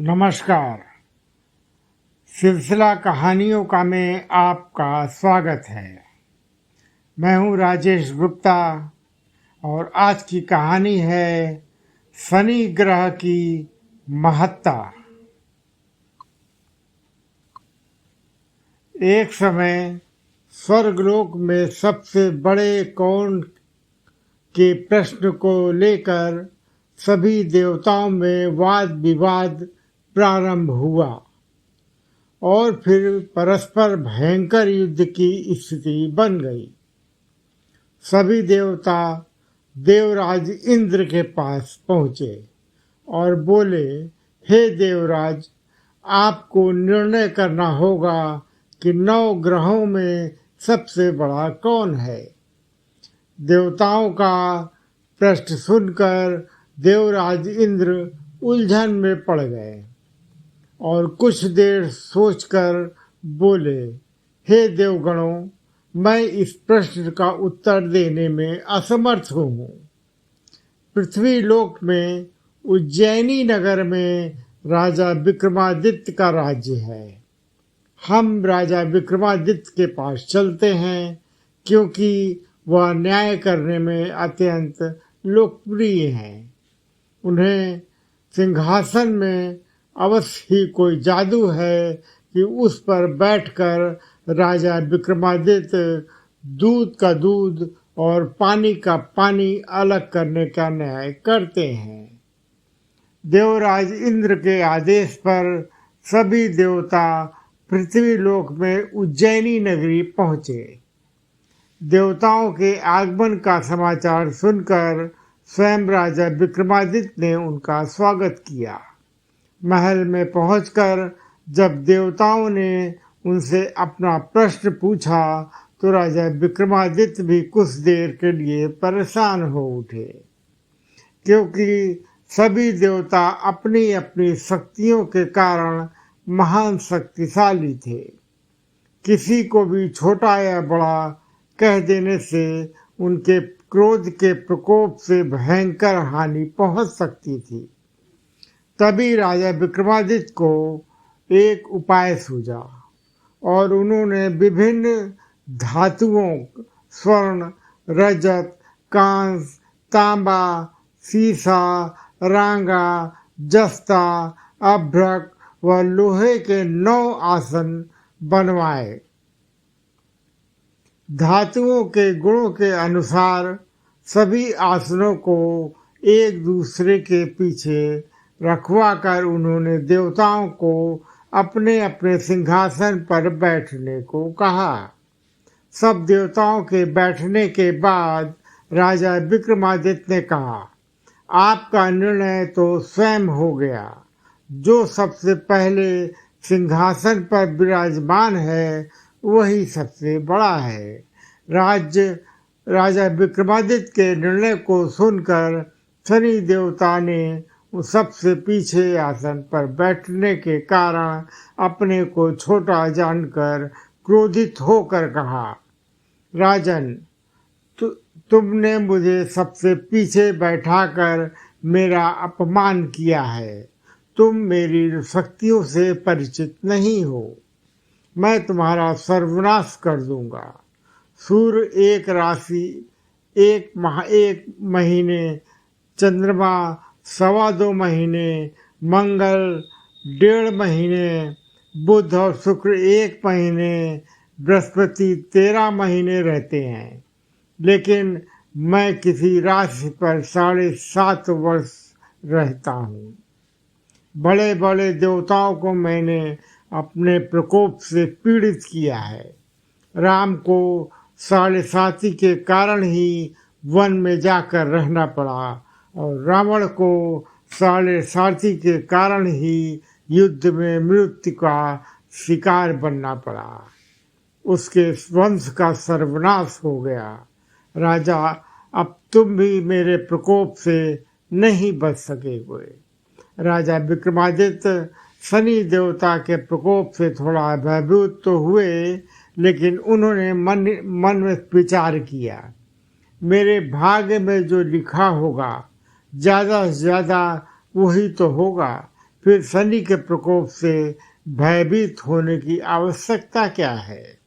नमस्कार। सिलसिला कहानियों का में आपका स्वागत है। मैं हूं राजेश गुप्ता और आज की कहानी है शनि ग्रह की महत्ता। एक समय स्वर्गलोक में सबसे बड़े कौन के प्रश्न को लेकर सभी देवताओं में वाद विवाद प्रारंभ हुआ और फिर परस्पर भयंकर युद्ध की स्थिति बन गई। सभी देवता देवराज इंद्र के पास पहुँचे और बोले, हे देवराज, आपको निर्णय करना होगा कि 9 ग्रहों में सबसे बड़ा कौन है। देवताओं का प्रश्न सुनकर देवराज इंद्र उलझन में पड़ गए और कुछ देर सोचकर बोले, हे देवगणों, मैं इस प्रश्न का उत्तर देने में असमर्थ हूँ। पृथ्वी लोक में उज्जैनी नगर में राजा विक्रमादित्य का राज्य है। हम राजा विक्रमादित्य के पास चलते हैं क्योंकि वह न्याय करने में अत्यंत लोकप्रिय हैं। उन्हें सिंहासन में अवश्य ही कोई जादू है कि उस पर बैठकर राजा विक्रमादित्य दूध का दूध और पानी का पानी अलग करने का न्याय करते हैं। देवराज इंद्र के आदेश पर सभी देवता पृथ्वी लोक में उज्जैनी नगरी पहुँचे। देवताओं के आगमन का समाचार सुनकर स्वयं राजा विक्रमादित्य ने उनका स्वागत किया। महल में पहुंचकर जब देवताओं ने उनसे अपना प्रश्न पूछा तो राजा विक्रमादित्य भी कुछ देर के लिए परेशान हो उठे, क्योंकि सभी देवता अपनी अपनी शक्तियों के कारण महान शक्तिशाली थे। किसी को भी छोटा या बड़ा कह देने से उनके क्रोध के प्रकोप से भयंकर हानि पहुंच सकती थी। तभी राजा विक्रमादित्य को एक उपाय सूझा और उन्होंने विभिन्न धातुओं स्वर्ण, रजत, कांस, तांबा, सीसा, रांगा, जस्ता, अभ्रक व लोहे के 9 आसन बनवाए। धातुओं के गुणों के अनुसार सभी आसनों को एक दूसरे के पीछे रखवा कर उन्होंने देवताओं को अपने अपने सिंहासन पर बैठने को कहा। सब देवताओं के बैठने के बाद राजा विक्रमादित्य ने कहा, आपका निर्णय तो स्वयं हो गया। जो सबसे पहले सिंहासन पर विराजमान है वही सबसे बड़ा है। राजा विक्रमादित्य के निर्णय को सुनकर शनि देवता ने सबसे पीछे आसन पर बैठने के कारण अपने को छोटा जानकर क्रोधित होकर कहा, राजन, तुमने मुझे सबसे पीछे बैठाकर मेरा अपमान किया है। तुम मेरी शक्तियों से परिचित नहीं हो। मैं तुम्हारा सर्वनाश कर दूंगा। सूर्य 1 राशि, 1 महीने, चंद्रमा 2.25 महीने, मंगल 1.5 महीने, बुध और शुक्र 1 महीने, बृहस्पति 13 महीने रहते हैं। लेकिन मैं किसी राशि पर 7.5 वर्ष रहता हूँ। बड़े बड़े देवताओं को मैंने अपने प्रकोप से पीड़ित किया है। राम को 7.5 के कारण ही वन में जाकर रहना पड़ा और रावण को 7.5 के कारण ही युद्ध में मृत्यु का शिकार बनना पड़ा। उसके वंश का सर्वनाश हो गया। राजा, अब तुम भी मेरे प्रकोप से नहीं बच सकेगे। राजा विक्रमादित्य शनि देवता के प्रकोप से थोड़ा भयभीत तो हुए, लेकिन उन्होंने मन में विचार किया, मेरे भाग्य में जो लिखा होगा ज़्यादा से ज़्यादा वही तो होगा। फिर शनि के प्रकोप से भयभीत होने की आवश्यकता क्या है।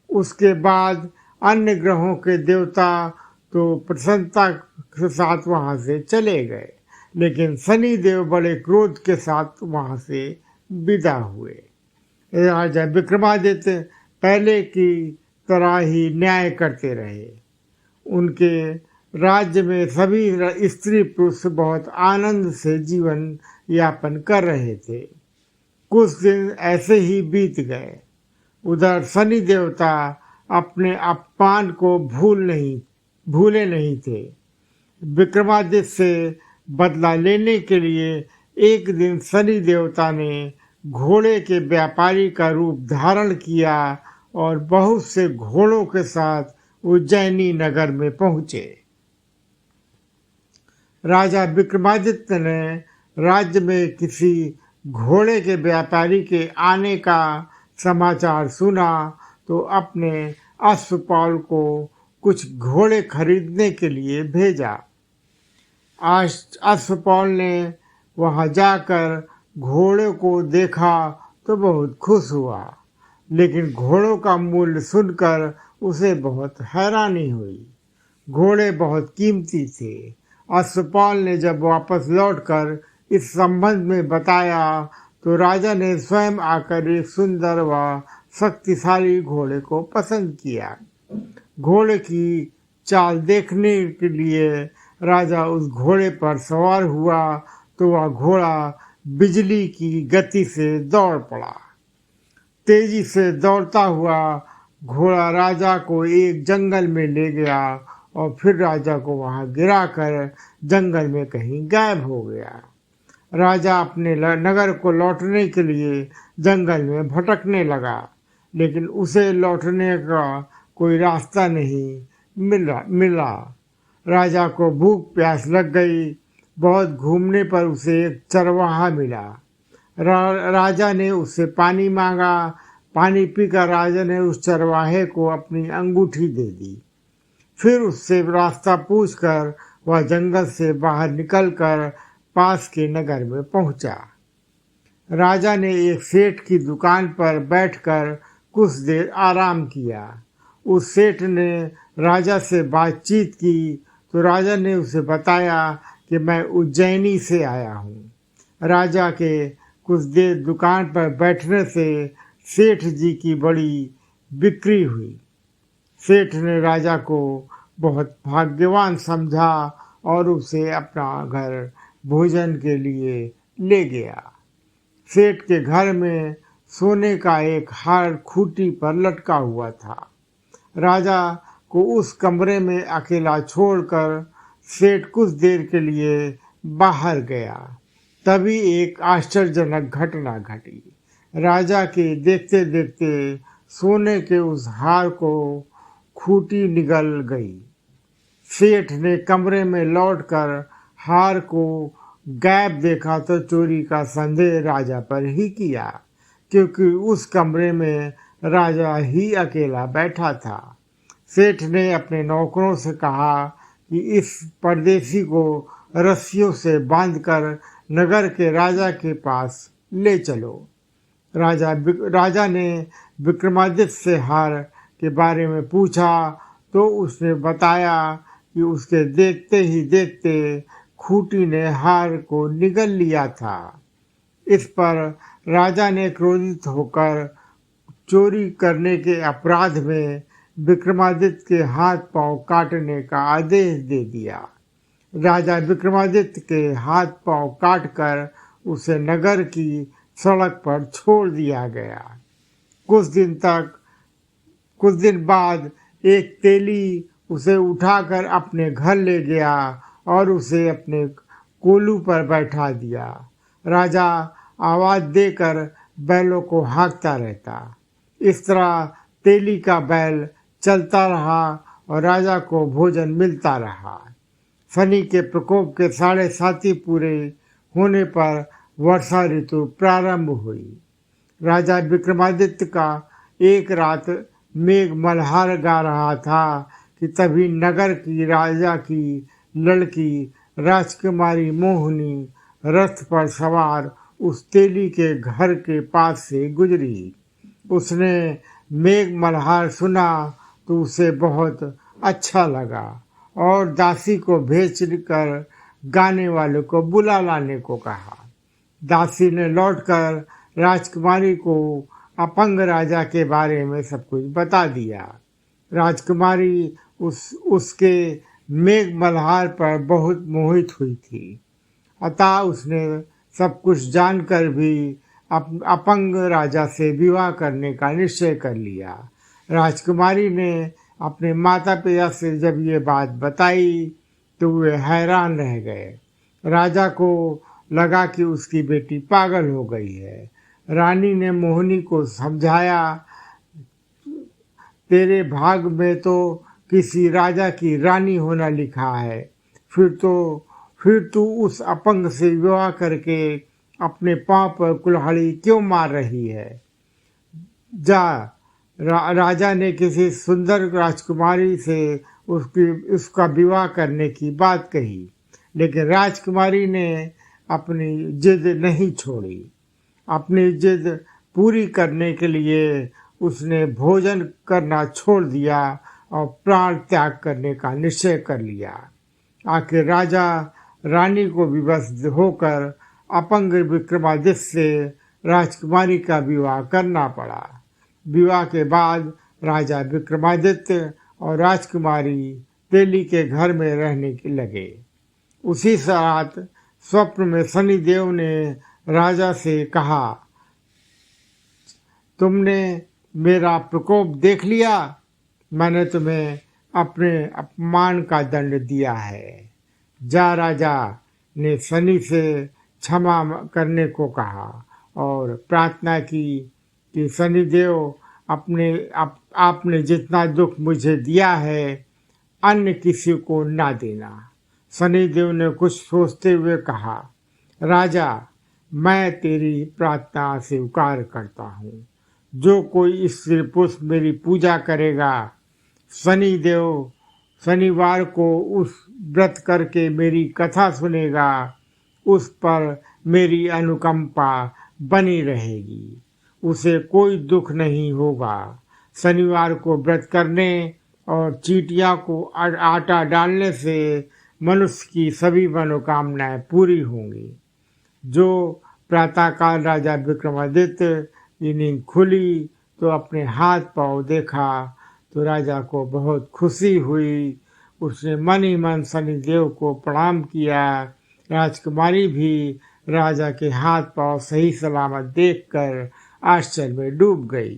उसके बाद अन्य ग्रहों के देवता तो प्रसन्नता के साथ वहां से चले गए, लेकिन शनि देव बड़े क्रोध के साथ वहां से विदा हुए। राजा विक्रमादित्य पहले की तरह ही न्याय करते रहे। उनके राज्य में सभी स्त्री पुरुष बहुत आनंद से जीवन यापन कर रहे थे। कुछ दिन ऐसे ही बीत गए। उधर शनि देवता अपने अपमान को भूले नहीं थे। विक्रमादित्य से बदला लेने के लिए एक दिन शनि देवता ने घोड़े के व्यापारी का रूप धारण किया और बहुत से घोड़ों के साथ उज्जैनी नगर में पहुंचे। राजा विक्रमादित्य ने राज्य में किसी घोड़े के व्यापारी के आने का समाचार सुना तो अपने अश्वपाल को कुछ घोड़े खरीदने के लिए भेजा। अश्वपाल ने वहां जाकर घोड़े को देखा तो बहुत खुश हुआ, लेकिन घोड़ों का मूल्य सुनकर उसे बहुत हैरानी हुई। घोड़े बहुत कीमती थे। अश्वपाल ने जब वापस लौटकर इस संबंध में बताया तो राजा ने स्वयं आकर एक सुंदर व शक्तिशाली घोड़े को पसंद किया। घोड़े की चाल देखने के लिए राजा उस घोड़े पर सवार हुआ तो वह घोड़ा बिजली की गति से दौड़ पड़ा। तेजी से दौड़ता हुआ घोड़ा राजा को एक जंगल में ले गया और फिर राजा को वहां गिराकर जंगल में कहीं गायब हो गया। राजा अपने नगर को लौटने के लिए जंगल में भटकने लगा, लेकिन उसे लौटने का कोई रास्ता नहीं मिला। राजा को भूख प्यास लग गई। बहुत घूमने पर उसे एक चरवाहा मिला। राजा ने उससे पानी मांगा। पानी पीकर राजा ने उस चरवाहे को अपनी अंगूठी दे दी। फिर उससे रास्ता पूछकर वह जंगल से बाहर निकलकर पास के नगर में पहुंचा। राजा ने एक सेठ की दुकान पर बैठकर कुछ देर आराम किया। उस सेठ ने राजा से बातचीत की तो राजा ने उसे बताया कि मैं उज्जैनी से आया हूँ। राजा के कुछ देर दुकान पर बैठने से सेठ जी की बड़ी बिक्री हुई। सेठ ने राजा को बहुत भाग्यवान समझा और उसे अपना घर भोजन के लिए ले गया। सेठ के घर में सोने का एक हार खूंटी पर लटका हुआ था। राजा को उस कमरे में अकेला छोड़कर सेठ कुछ देर के लिए बाहर गया। तभी एक आश्चर्यजनक घटना घटी। राजा के देखते देखते सोने के उस हार को खूंटी निगल गई। सेठ ने कमरे में लौटकर हार को गायब देखा तो चोरी का संदेह राजा पर ही किया, क्योंकि उस कमरे में राजा ही अकेला बैठा था। सेठ ने अपने नौकरों से कहा कि इस परदेसी को रस्सियों से बांधकर नगर के राजा के पास ले चलो। राजा ने विक्रमादित्य से हार के बारे में पूछा तो उसने बताया कि उसके देखते ही देखते खूंटी ने हार को निगल लिया था। इस पर राजा ने क्रोधित होकर चोरी करने के अपराध में विक्रमादित्य के हाथ पांव काटने का आदेश दे दिया। राजा विक्रमादित्य के हाथ पांव काटकर उसे नगर की सड़क पर छोड़ दिया गया। कुछ दिन बाद एक तेली उसे उठाकर अपने घर ले गया और उसे अपने कोलू पर बैठा दिया। राजा आवाज देकर बैलों को हाँकता रहता। इस तरह तेली का बैल चलता रहा और राजा को भोजन मिलता रहा। शनि के प्रकोप के 7.5 पूरे होने पर वर्षा ऋतु प्रारंभ हुई। राजा विक्रमादित्य का एक रात मेघ मल्हार गा रहा था कि तभी नगर की राजा की लड़की राजकुमारी मोहिनी रथ पर सवार उस तेली के घर के पास से गुजरी। उसने मेघ मल्हार सुना तो उसे बहुत अच्छा लगा और दासी को भेज कर गाने वाले को बुला लाने को कहा। दासी ने लौटकर राजकुमारी को अपंग राजा के बारे में सब कुछ बता दिया। राजकुमारी उसके मेघ मल्हार पर बहुत मोहित हुई थी, अतः उसने सब कुछ जानकर भी अपंग राजा से विवाह करने का निश्चय कर लिया। राजकुमारी ने अपने माता पिता से जब ये बात बताई तो वे हैरान रह गए। राजा को लगा कि उसकी बेटी पागल हो गई है। रानी ने मोहिनी को समझाया, तेरे भाग में तो किसी राजा की रानी होना लिखा है, फिर तू उस अपंग से विवाह करके अपने पांव पर कुल्हाड़ी क्यों मार रही है। जा राजा ने किसी सुंदर राजकुमारी से उसका विवाह करने की बात कही, लेकिन राजकुमारी ने अपनी जिद नहीं छोड़ी। अपनी जिद पूरी करने के लिए उसने भोजन करना छोड़ दिया और प्राण त्याग करने का निश्चय कर लिया। आखिर राजा रानी को विवश होकर अपंग विक्रमादित्य से राजकुमारी का विवाह करना पड़ा। विवाह के बाद राजा विक्रमादित्य और राजकुमारी तेली के घर में रहने लगे। उसी रात स्वप्न में शनिदेव ने राजा से कहा, तुमने मेरा प्रकोप देख लिया, मैंने तुम्हें अपने अपमान का दंड दिया है। जा राजा ने शनि से क्षमा करने को कहा और प्रार्थना की कि शनिदेव आपने जितना दुख मुझे दिया है अन्य किसी को ना देना। शनिदेव ने कुछ सोचते हुए कहा, राजा मैं तेरी प्रार्थना स्वीकार करता हूँ। जो कोई स्त्री पुरुष मेरी पूजा करेगा, शनिदेव शनिवार को उस व्रत करके मेरी कथा सुनेगा, उस पर मेरी अनुकंपा बनी रहेगी, उसे कोई दुख नहीं होगा। शनिवार को व्रत करने और चींटियां को आटा डालने से मनुष्य की सभी मनोकामनाएं पूरी होंगी। जो प्रातःकाल राजा विक्रमादित्य की नींद खुली तो अपने हाथ पांव देखा तो राजा को बहुत खुशी हुई। उसने मन ही मन शनिदेव को प्रणाम किया। राजकुमारी भी राजा के हाथ पांव सही सलामत देखकर आश्चर्य में डूब गई।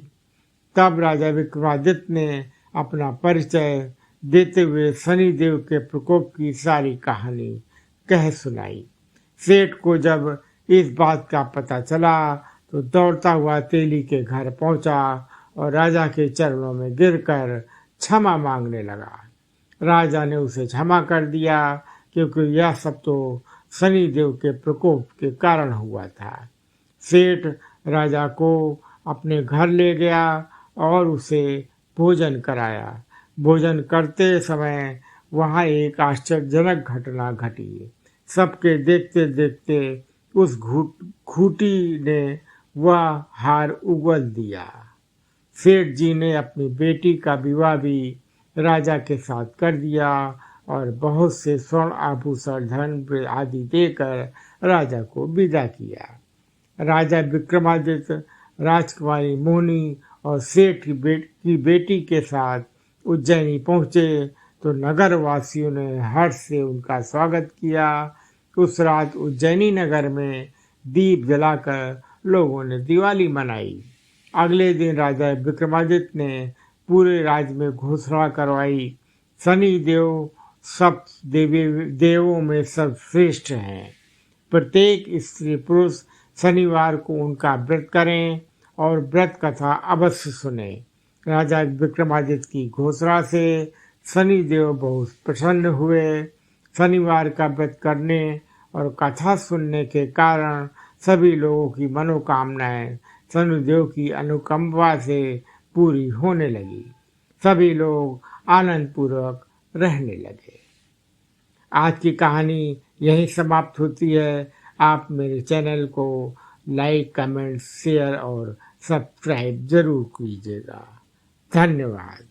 तब राजा विक्रमादित्य ने अपना परिचय देते हुए शनिदेव के प्रकोप की सारी कहानी कह सुनाई। सेठ को जब इस बात का पता चला तो दौड़ता हुआ तेली के घर पहुंचा और राजा के चरणों में गिरकर क्षमा मांगने लगा। राजा ने उसे क्षमा कर दिया क्योंकि यह सब तो शनिदेव के प्रकोप के कारण हुआ था। सेठ राजा को अपने घर ले गया और उसे भोजन कराया। भोजन करते समय वहाँ एक आश्चर्यजनक घटना घटी। सबके देखते देखते उस खूंटी ने वह हार उगल दिया। सेठ जी ने अपनी बेटी का विवाह भी राजा के साथ कर दिया और बहुत से स्वर्ण आभूषण धन आदि देकर राजा को विदा किया। राजा विक्रमादित्य राजकुमारी मोहिनी और सेठ की बेटी के साथ उज्जैनी पहुँचे तो नगर वासियों ने हर्ष से उनका स्वागत किया। उस रात उज्जैनी नगर में दीप जलाकर लोगों ने दिवाली मनाई। अगले दिन राजा विक्रमादित्य ने पूरे राज्य में घोषणा करवाई, शनि देव सब देवों में सर्वश्रेष्ठ हैं। प्रत्येक स्त्री पुरुष शनिवार को उनका व्रत करें और व्रत कथा अवश्य सुने। राजा विक्रमादित्य की घोषणा से शनिदेव बहुत प्रसन्न हुए। शनिवार का व्रत करने और कथा सुनने के कारण सभी लोगों की मनोकामनाएं शनिदेव की अनुकंपा से पूरी होने लगी। सभी लोग आनंद पूर्वक रहने लगे। आज की कहानी यहीं समाप्त होती है। आप मेरे चैनल को लाइक, कमेंट, शेयर और सब्सक्राइब जरूर कीजिएगा। धन्यवाद।